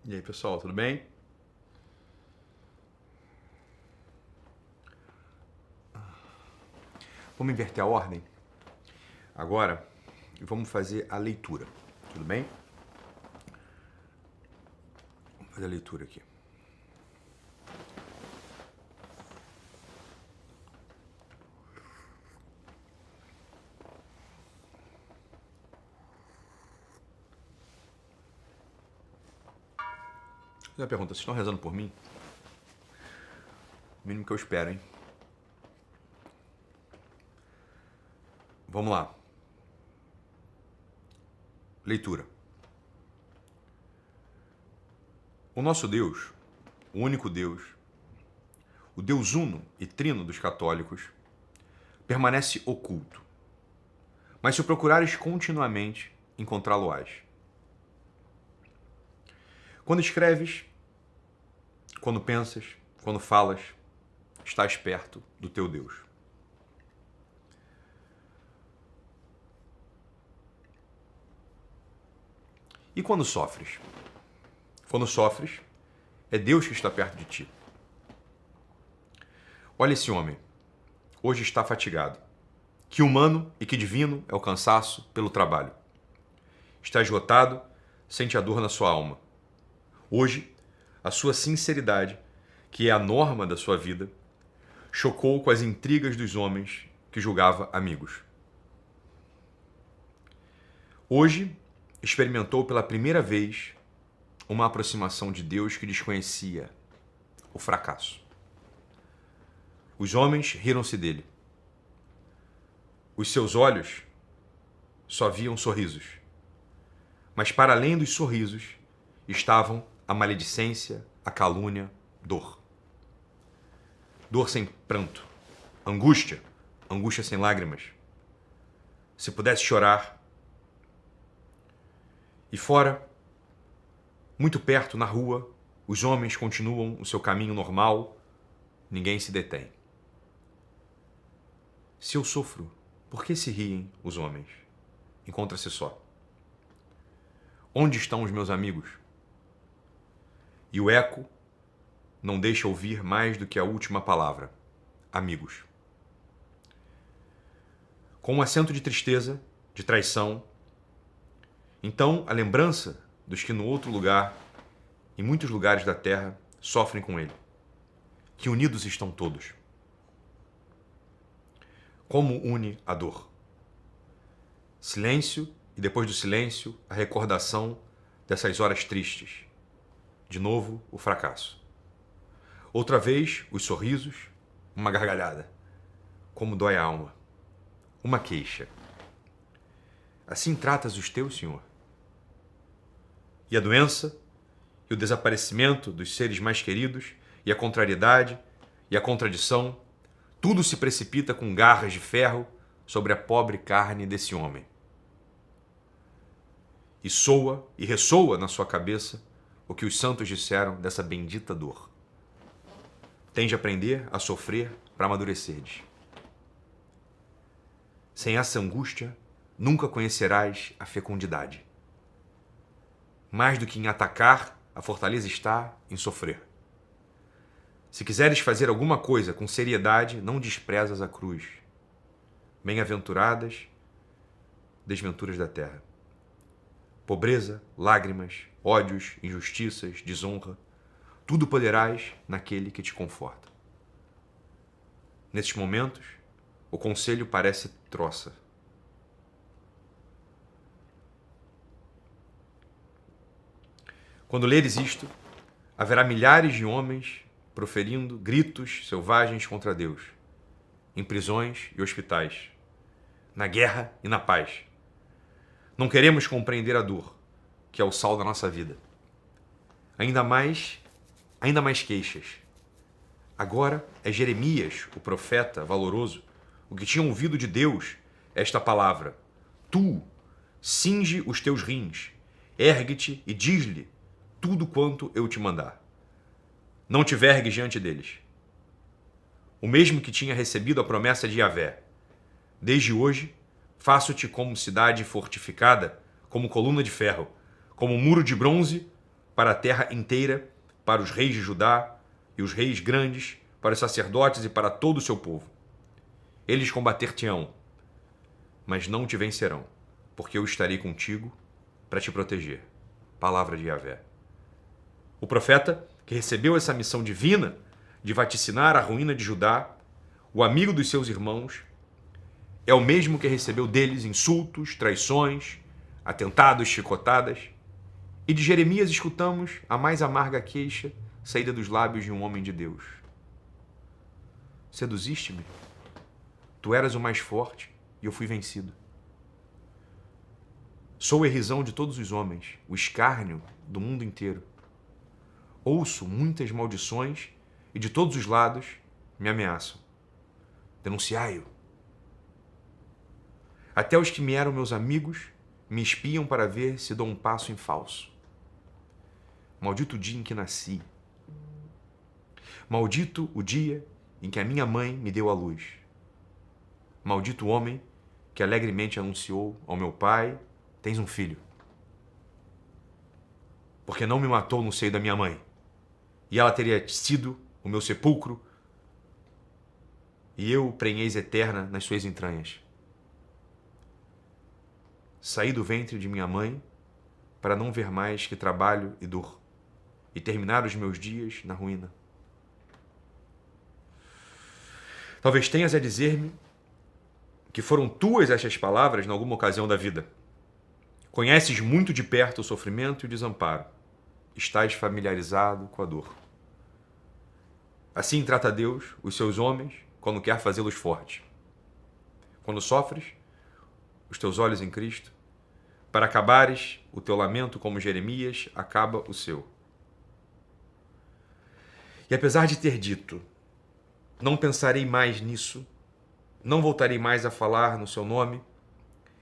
E aí, pessoal, tudo bem? Vamos inverter a ordem? Agora, vamos fazer a leitura, tudo bem? Vamos fazer a leitura aqui. Uma pergunta, vocês estão rezando por mim? O mínimo que eu espero, hein? Vamos lá. Leitura. O nosso Deus, o único Deus, o Deus uno e trino dos católicos, permanece oculto. Mas se o procurares continuamente, encontrá-lo-ás. Quando escreves, quando pensas, quando falas, estás perto do teu Deus. E quando sofres? Quando sofres, é Deus que está perto de ti. Olha esse homem, hoje está fatigado. Que humano e que divino é o cansaço pelo trabalho. Está esgotado, sente a dor na sua alma. Hoje, a sua sinceridade, que é a norma da sua vida, chocou com as intrigas dos homens que julgava amigos. Hoje, experimentou pela primeira vez uma aproximação de Deus que desconhecia, o fracasso. Os homens riram-se dele. Os seus olhos só viam sorrisos. Mas para além dos sorrisos estavam a maledicência, a calúnia, dor. Dor sem pranto, angústia, angústia sem lágrimas. Se pudesse chorar. E fora, muito perto, na rua, os homens continuam o seu caminho normal, ninguém se detém. Se eu sofro, por que se riem os homens? Encontra-se só. Onde estão os meus amigos? E o eco não deixa ouvir mais do que a última palavra. Amigos. Com um acento de tristeza, de traição, então a lembrança dos que no outro lugar, em muitos lugares da terra, sofrem com ele. Que unidos estão todos. Como une a dor? Silêncio e depois do silêncio, a recordação dessas horas tristes. De novo, o fracasso. Outra vez, os sorrisos, uma gargalhada. Como dói a alma. Uma queixa. Assim tratas os teus, Senhor? E a doença, e o desaparecimento dos seres mais queridos, e a contrariedade, e a contradição, tudo se precipita com garras de ferro sobre a pobre carne desse homem. E soa e ressoa na sua cabeça o que os santos disseram dessa bendita dor. Tens de aprender a sofrer para amadurecerdes. Sem essa angústia, nunca conhecerás a fecundidade. Mais do que em atacar, a fortaleza está em sofrer. Se quiseres fazer alguma coisa com seriedade, não desprezas a cruz. Bem-aventuradas desventuras da terra. pobreza, lágrimas, ódios, injustiças, desonra, tudo poderás naquele que te conforta. Nesses momentos, o conselho parece troça. Quando leres isto, haverá milhares de homens proferindo gritos selvagens contra Deus, em prisões e hospitais, na guerra e na paz. Não queremos compreender a dor, que é o sal da nossa vida. Ainda mais queixas. Agora é Jeremias, o profeta valoroso, o que tinha ouvido de Deus esta palavra. Tu, cinge os teus rins, ergue-te e diz-lhe tudo quanto eu te mandar. Não te vergues diante deles. O mesmo que tinha recebido a promessa de Yahvé. Desde hoje, faço-te como cidade fortificada, como coluna de ferro, como muro de bronze para a terra inteira, para os reis de Judá e os reis grandes, para os sacerdotes e para todo o seu povo. Eles combater-te-ão, mas não te vencerão, porque eu estarei contigo para te proteger. Palavra de Yahvé. O profeta, que recebeu essa missão divina de vaticinar a ruína de Judá, o amigo dos seus irmãos, é o mesmo que recebeu deles insultos, traições, atentados, chicotadas. E de Jeremias escutamos a mais amarga queixa saída dos lábios de um homem de Deus. Seduziste-me? Tu eras o mais forte e eu fui vencido. Sou a irrisão de todos os homens, o escárnio do mundo inteiro. Ouço muitas maldições e de todos os lados me ameaçam. Denunciai-o. Até os que me eram meus amigos me espiam para ver se dou um passo em falso. Maldito o dia em que nasci. Maldito o dia em que a minha mãe me deu à luz. Maldito o homem que alegremente anunciou ao meu pai: tens um filho. Porque não me matou no seio da minha mãe, e ela teria sido o meu sepulcro, e eu prenhez eterna nas suas entranhas. Saí do ventre de minha mãe para não ver mais que trabalho e dor, e terminar os meus dias na ruína. Talvez tenhas a dizer-me que foram tuas estas palavras em alguma ocasião da vida. Conheces muito de perto o sofrimento e o desamparo. Estás familiarizado com a dor. Assim trata Deus os seus homens quando quer fazê-los fortes. Quando sofres, os teus olhos em Cristo, para acabares o teu lamento como Jeremias acaba o seu. E apesar de ter dito, não pensarei mais nisso, não voltarei mais a falar no seu nome,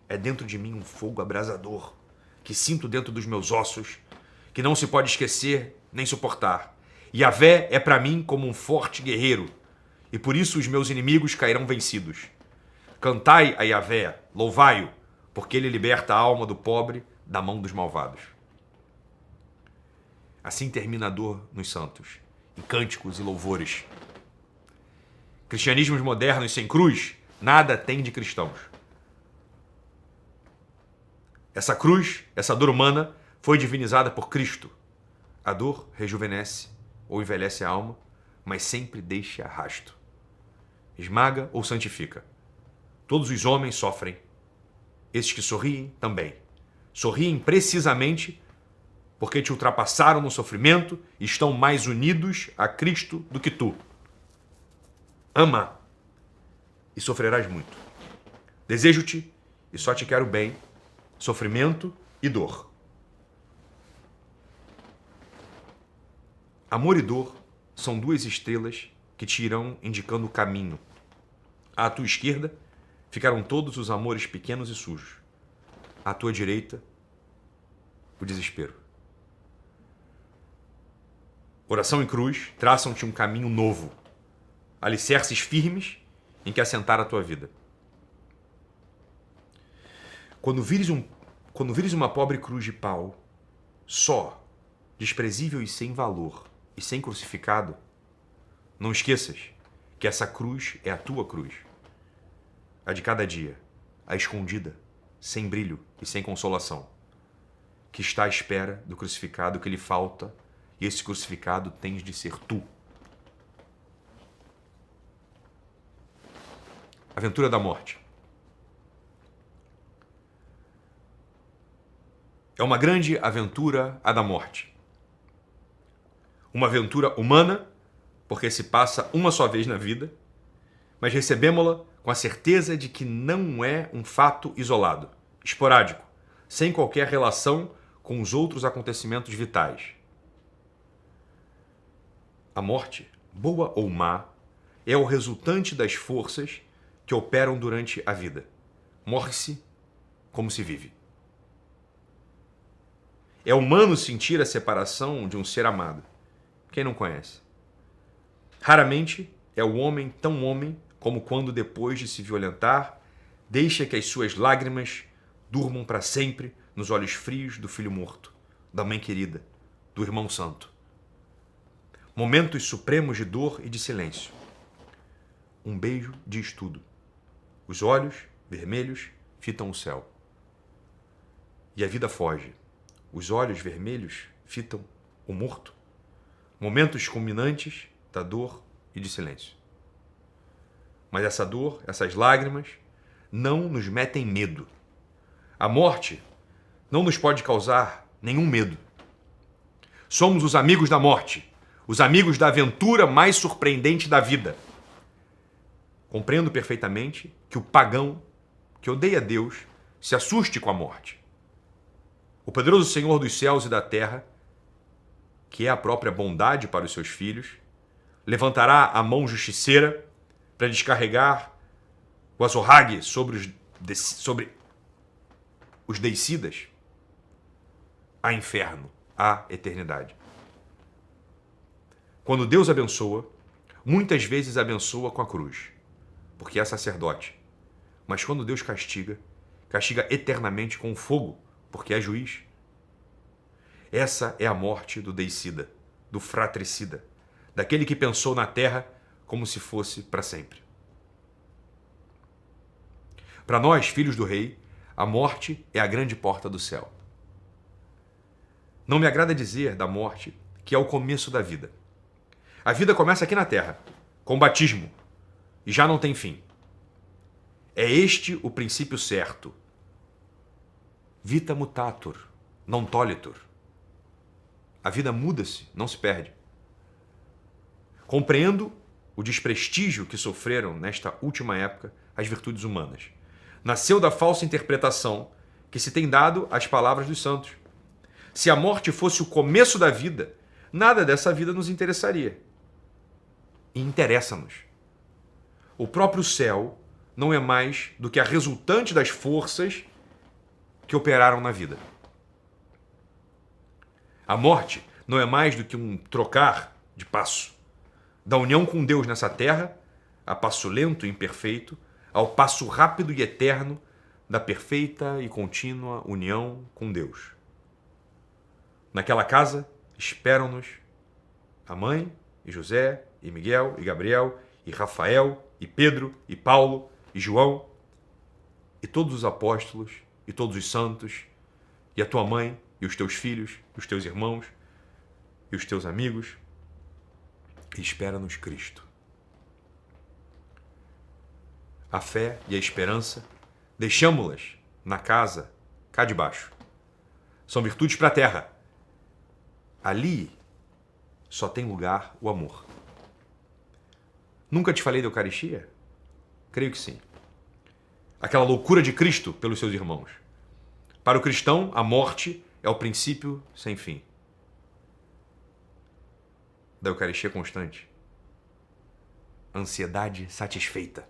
é dentro de mim um fogo abrasador, que sinto dentro dos meus ossos, que não se pode esquecer nem suportar. Yahvé é para mim como um forte guerreiro, e por isso os meus inimigos cairão vencidos. Cantai a Yahvé, louvai-o, porque ele liberta a alma do pobre da mão dos malvados. Assim termina a dor nos santos, em cânticos e louvores. Cristianismos modernos sem cruz nada tem de cristãos. Essa cruz, essa dor humana, foi divinizada por Cristo. A dor rejuvenesce ou envelhece a alma, mas sempre deixa rasto. Esmaga ou santifica. Todos os homens sofrem. Esses que sorriem também. Sorriem precisamente porque te ultrapassaram no sofrimento e estão mais unidos a Cristo do que tu. Ama e sofrerás muito. Desejo-te e só te quero bem, sofrimento e dor. Amor e dor são duas estrelas que te irão indicando o caminho. À tua esquerda ficaram todos os amores pequenos e sujos. À tua direita, o desespero. Oração e cruz traçam-te um caminho novo, alicerces firmes em que assentar a tua vida. Quando vires uma pobre cruz de pau, só, desprezível e sem valor, e sem crucificado, não esqueças que essa cruz é a tua cruz. A de cada dia, a escondida, sem brilho e sem consolação. que está à espera do crucificado que lhe falta, e esse crucificado tens de ser tu. Aventura da morte. É uma grande aventura a da morte. Uma aventura humana, porque se passa uma só vez na vida, mas recebemos-la com a certeza de que não é um fato isolado, esporádico, sem qualquer relação com os outros acontecimentos vitais. A morte, boa ou má, é o resultante das forças que operam durante a vida. Morre-se como se vive. É humano sentir a separação de um ser amado. Quem não conhece? Raramente é o homem tão homem como quando, depois de se violentar, deixa que as suas lágrimas durmam para sempre nos olhos frios do filho morto, da mãe querida, do irmão santo. Momentos supremos de dor e de silêncio. Um beijo diz tudo. Os olhos vermelhos fitam o céu. E a vida foge. Os olhos vermelhos fitam o morto. Momentos culminantes da dor e de silêncio. Mas essa dor, essas lágrimas, não nos metem medo. A morte não nos pode causar nenhum medo. Somos os amigos da morte, os amigos da aventura mais surpreendente da vida. Compreendo perfeitamente que o pagão que odeia Deus se assuste com a morte. O poderoso Senhor dos céus e da terra, que é a própria bondade para os seus filhos, levantará a mão justiceira para descarregar o azorrague sobre os deicidas a inferno, à eternidade. Quando Deus abençoa, muitas vezes abençoa com a cruz, porque é sacerdote. Mas quando Deus castiga, castiga eternamente com o fogo, porque é juiz. Essa é a morte do deicida, do fratricida, daquele que pensou na terra como se fosse para sempre. Para nós, filhos do rei, a morte é a grande porta do céu. Não me agrada dizer da morte que é o começo da vida. A vida começa aqui na terra, com o batismo, e já não tem fim. É este o princípio certo. Vita mutatur, non tolitur. A vida muda-se, não se perde. Compreendo o desprestígio que sofreram nesta última época as virtudes humanas. Nasceu da falsa interpretação que se tem dado às palavras dos santos. Se a morte fosse o começo da vida, nada dessa vida nos interessaria. E interessa-nos. O próprio céu não é mais do que a resultante das forças que operaram na vida. A morte não é mais do que um trocar de passo, da união com Deus nessa terra, a passo lento e imperfeito, ao passo rápido e eterno da perfeita e contínua união com Deus. Naquela casa esperam-nos a mãe, e José, e Miguel, e Gabriel, e Rafael, e Pedro, e Paulo, e João, e todos os apóstolos, e todos os santos, e a tua mãe, e os teus filhos, e os teus irmãos, e os teus amigos, e espera-nos Cristo. A fé e a esperança, deixamo-las na casa, cá de baixo. São virtudes para a terra. Ali só tem lugar o amor. Nunca te falei da Eucaristia? Creio que sim. Aquela loucura de Cristo pelos seus irmãos. Para o cristão, a morte é o princípio sem fim da Eucaristia constante. Ansiedade satisfeita.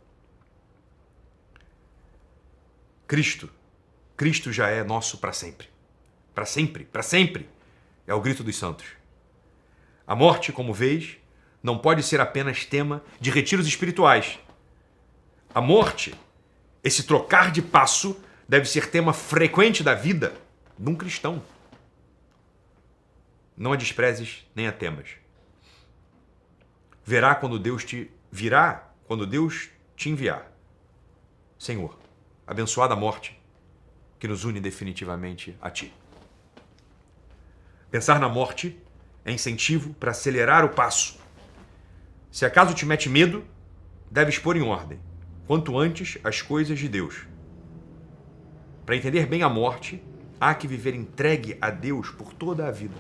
Cristo já é nosso para sempre. Para sempre, para sempre. É o grito dos santos. A morte, como vês, não pode ser apenas tema de retiros espirituais. A morte, esse trocar de passo, deve ser tema frequente da vida de um cristão. Não a desprezes nem a temas. Virá quando Deus te enviar. Senhor, abençoada a morte que nos une definitivamente a Ti. Pensar na morte é incentivo para acelerar o passo. Se acaso te mete medo, deves pôr em ordem, quanto antes, as coisas de Deus. Para entender bem a morte, há que viver entregue a Deus por toda a vida.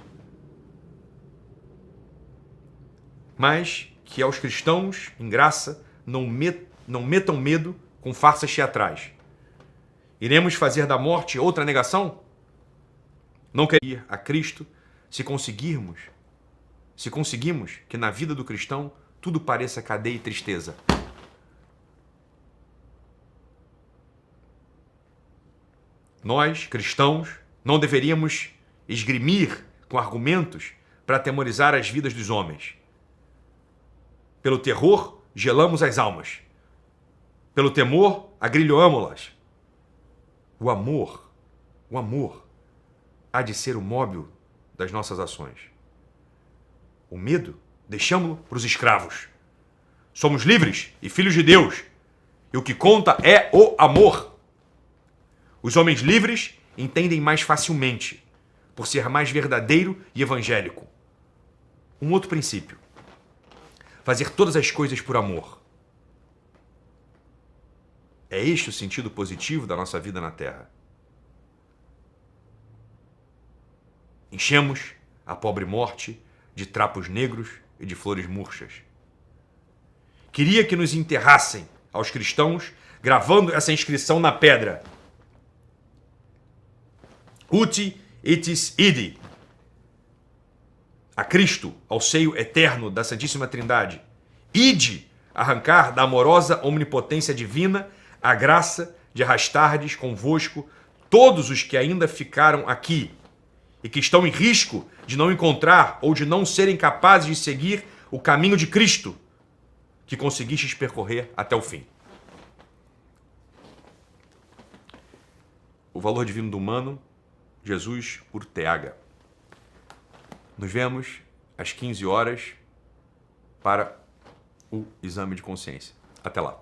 Mas que aos cristãos, em graça, não metam medo com farsas teatrais. Iremos fazer da morte outra negação? Não querer ir a Cristo se conseguimos que na vida do cristão tudo pareça cadeia e tristeza. Nós, cristãos, não deveríamos esgrimir com argumentos para atemorizar as vidas dos homens. Pelo terror, gelamos as almas. Pelo temor, agrilhoamo-las. O amor há de ser o móvel das nossas ações. O medo, deixamo-lo para os escravos. Somos livres e filhos de Deus. E o que conta é o amor. Os homens livres entendem mais facilmente, por ser mais verdadeiro e evangélico. Um outro princípio. Fazer todas as coisas por amor. É este o sentido positivo da nossa vida na Terra. Enchemos a pobre morte de trapos negros e de flores murchas. Queria que nos enterrassem, aos cristãos, gravando essa inscrição na pedra. Uti itis idi. A Cristo, ao seio eterno da Santíssima Trindade. Ide arrancar da amorosa omnipotência divina a graça de arrastardes convosco todos os que ainda ficaram aqui e que estão em risco de não encontrar ou de não serem capazes de seguir o caminho de Cristo que conseguistes percorrer até o fim. O valor divino do humano, Jesus Urteaga. Nos vemos às 15 horas para o exame de consciência. Até lá.